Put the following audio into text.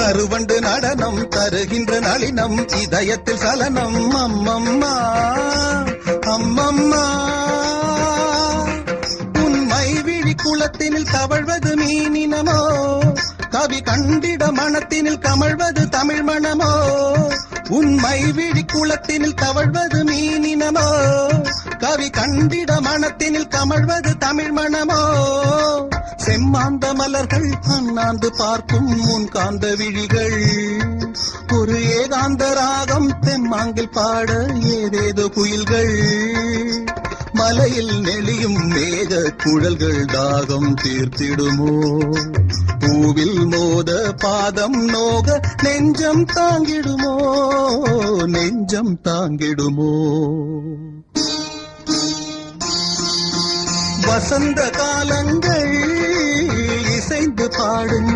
கருவண்டு நடனம் தருகின்ற நளினம் இதயத்தில் சலனம் அம்மம்மா அம்மம்மா உண்மை விழி குளத்தினில் தவழ்வது மீனினமோ கவி கண்டிட மனத்தினில் கமழ்வது தமிழ் மணமோ உண்மை விழி குளத்தினில் தவழ்வது மீனினமோ கவி கண்டிட மனத்தினில் கமழ்வது தமிழ் மணமோ செம்மாந்த மலர்கள் அண்ணாந்து பார்க்கும் முன் காந்த விழிகள் ஒரு ஏகாந்த ராகம் தெம்மாங்கில் பாட ஏதேதோ குயில்கள் மலையில் நெளியும் மேக குழல்கள் தாகம் தீர்த்திடுமோ பூவில் மோத பாதம் நோக நெஞ்சம் தாங்கிடுமோ நெஞ்சம் தாங்கிடுமோ வசந்த காலங்கள் இசைந்து பாடும்